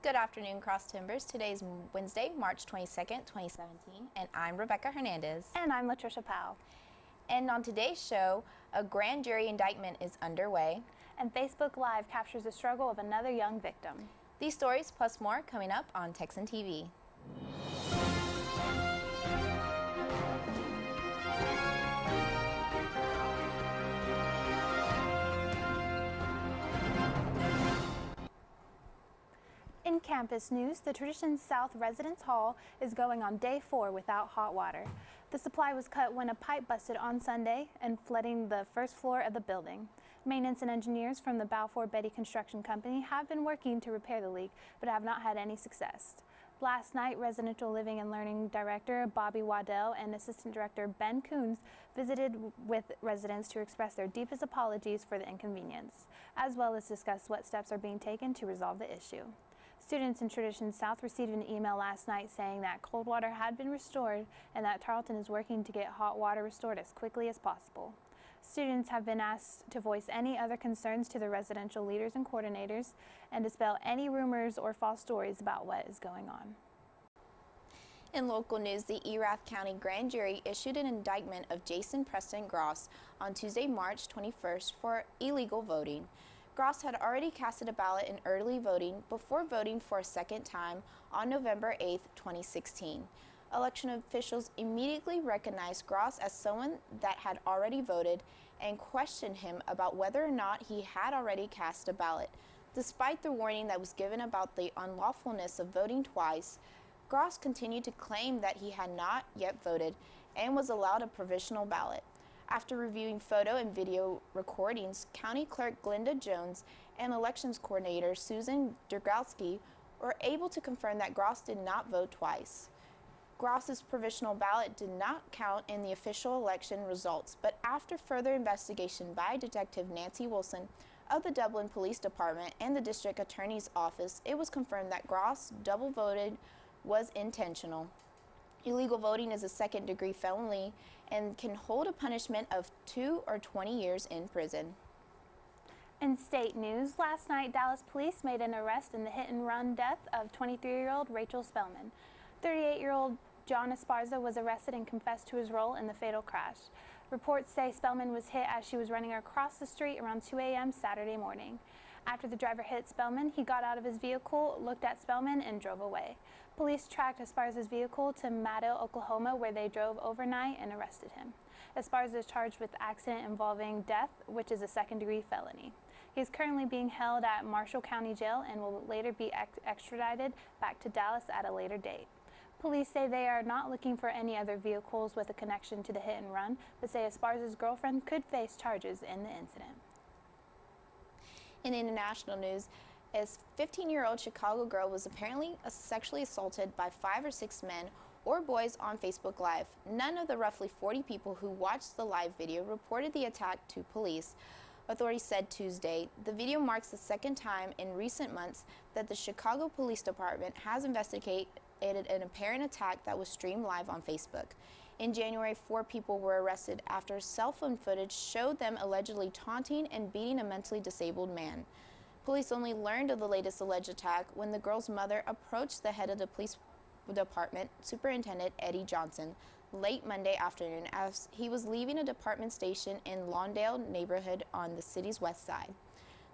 Good afternoon, Cross Timbers. Today is Wednesday, March 22nd, 2017, and I'm Rebecca Hernandez. And I'm Latricia Powell. And on today's show, a grand jury indictment is underway. And Facebook Live captures the struggle of another young victim. These stories plus more coming up on Texan TV. In campus news, the Tarleton South Residence Hall is going on day 4 without hot water. The supply was cut when a pipe busted on Sunday and flooding the first floor of the building. Maintenance and engineers from the Balfour Beatty Construction Company have been working to repair the leak, but have not had any success. Last night, Residential Living and Learning Director Bobby Waddell and Assistant Director Ben Coons visited with residents to express their deepest apologies for the inconvenience, as well as discuss what steps are being taken to resolve the issue. Students in Tarleton South received an email last night saying that cold water had been restored and that Tarleton is working to get hot water restored as quickly as possible. Students have been asked to voice any other concerns to the residential leaders and coordinators and dispel any rumors or false stories about what is going on. In local news, the Erath County Grand Jury issued an indictment of Jason Preston Gross on Tuesday, March 21st for illegal voting. Gross had already casted a ballot in early voting before voting for a second time on November 8, 2016. Election officials immediately recognized Gross as someone that had already voted and questioned him about whether or not he had already cast a ballot. Despite the warning that was given about the unlawfulness of voting twice, Gross continued to claim that he had not yet voted and was allowed a provisional ballot. After reviewing photo and video recordings, County Clerk Glenda Jones and Elections Coordinator Susan Dragowski were able to confirm that Gross did not vote twice. Gross's provisional ballot did not count in the official election results, but after further investigation by Detective Nancy Wilson of the Dublin Police Department and the District Attorney's Office, it was confirmed that Gross double voted was intentional. Illegal voting is a second-degree felony and can hold a punishment of 2 or 20 years in prison. In state news, last night Dallas police made an arrest in the hit-and-run death of 23-year-old Rachel Spellman. 38-year-old John Esparza was arrested and confessed to his role in the fatal crash. Reports say Spellman was hit as she was running across the street around 2 a.m. Saturday morning. After the driver hit Spellman, he got out of his vehicle, looked at Spellman, and drove away. Police tracked Esparza's vehicle to Maddow, Oklahoma, where they drove overnight and arrested him. Esparza is charged with accident involving death, which is a second-degree felony. He is currently being held at Marshall County Jail and will later be extradited back to Dallas at a later date. Police say they are not looking for any other vehicles with a connection to the hit and run, but say Esparza's girlfriend could face charges in the incident. In international news, a 15-year-old Chicago girl was apparently sexually assaulted by 5 or 6 men or boys on Facebook Live. None of the roughly 40 people who watched the live video reported the attack to police. Authorities said Tuesday. The video marks the second time in recent months that the Chicago Police Department has investigated an apparent attack that was streamed live on Facebook. In January, 4 people were arrested after cell phone footage showed them allegedly taunting and beating a mentally disabled man. Police only learned of the latest alleged attack when the girl's mother approached the head of the police department, Superintendent Eddie Johnson, late Monday afternoon as he was leaving a department station in Lawndale neighborhood on the city's west side.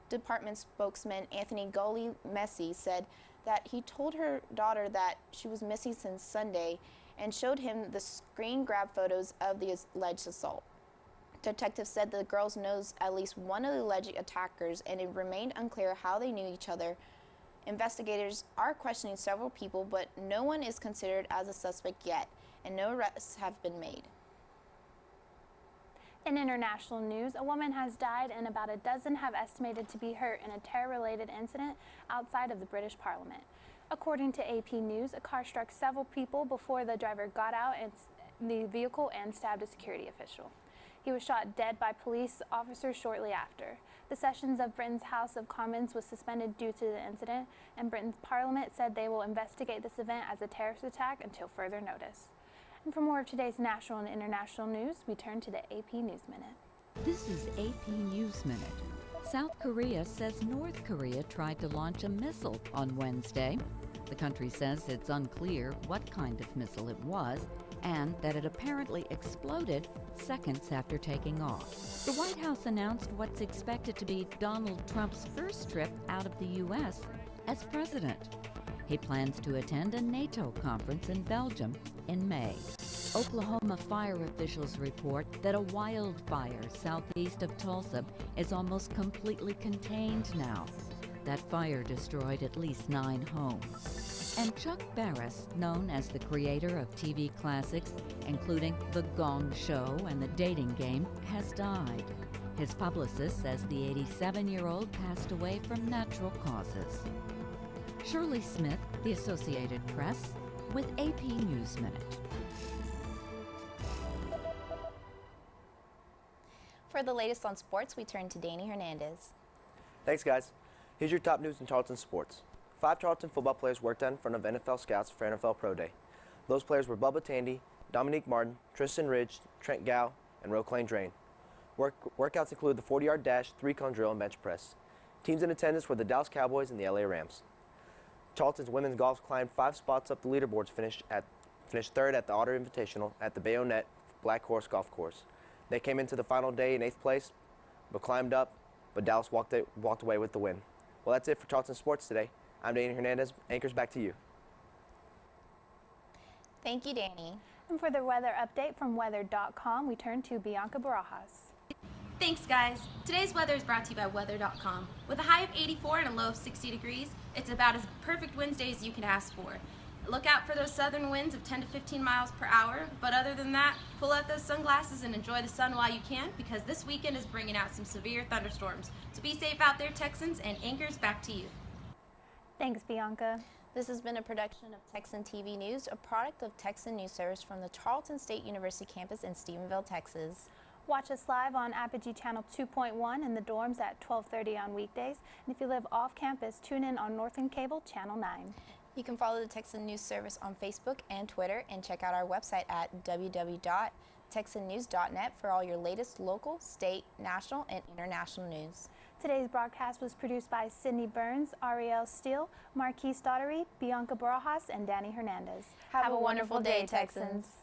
Department spokesman Anthony Gully-Messi said that he told her daughter that she was missing since Sunday and showed him the screen grab photos of the alleged assault. Detectives said the girls knows at least one of the alleged attackers, and it remained unclear how they knew each other. Investigators are questioning several people, but no one is considered as a suspect yet, and no arrests have been made. In international news, a woman has died and about a dozen have estimated to be hurt in a terror-related incident outside of the British Parliament. According to AP News, a car struck several people before the driver got out in the vehicle and stabbed a security official. He was shot dead by police officers shortly after. The sessions of Britain's House of Commons was suspended due to the incident, and Britain's Parliament said they will investigate this event as a terrorist attack until further notice. And for more of today's national and international news, we turn to the AP News Minute. This is AP News Minute. South Korea says North Korea tried to launch a missile on Wednesday. The country says it's unclear what kind of missile it was and that it apparently exploded seconds after taking off. The White House announced what's expected to be Donald Trump's first trip out of the U.S. as president. He plans to attend a NATO conference in Belgium in May. Oklahoma fire officials report that a wildfire southeast of Tulsa is almost completely contained now. That fire destroyed at least 9 homes. And Chuck Barris, known as the creator of TV classics, including The Gong Show and The Dating Game, has died. His publicist says the 87-year-old passed away from natural causes. Shirley Smith, The Associated Press, with AP News Minute. For the latest on sports, we turn to Danny Hernandez. Thanks, guys. Here's your top news in Tarleton sports. 5 Tarleton football players worked out in front of NFL scouts for NFL Pro Day. Those players were Bubba Tandy, Dominique Martin, Tristan Ridge, Trent Gow, and Roclane Drain. Workouts include the 40-yard dash, 3-cone drill, and bench press. Teams in attendance were the Dallas Cowboys and the LA Rams. Tarleton's women's golf climbed 5 spots up the leaderboards, finished third at the Otter Invitational at the Bayonet Black Horse Golf Course. They came into the final day in 8th place, but climbed up, but Dallas walked away with the win. Well, that's it for Tarleton Sports today. I'm Danny Hernandez. Anchors, back to you. Thank you, Danny. And for the weather update from weather.com, we turn to Bianca Barajas. Thanks, guys. Today's weather is brought to you by weather.com. With a high of 84 and a low of 60 degrees, it's about as perfect Wednesday as you can ask for. Look out for those southern winds of 10 to 15 miles per hour, but other than that, pull out those sunglasses and enjoy the sun while you can, because this weekend is bringing out some severe thunderstorms. So be safe out there, Texans, and Anchors, back to you. Thanks, Bianca. This has been a production of Texan TV News, a product of Texan News Service from the Tarleton State University campus in Stephenville, Texas. Watch us live on Apogee Channel 2.1 in the dorms at 12:30 on weekdays. And if you live off campus, tune in on Northern Cable Channel 9. You can follow the Texan News Service on Facebook and Twitter, and check out our website at www.texannews.net for all your latest local, state, national, and international news. Today's broadcast was produced by Sydney Burns, Ariel Steele, Marquise Daughtery, Bianca Barajas, and Danny Hernandez. Have a wonderful day, Texans.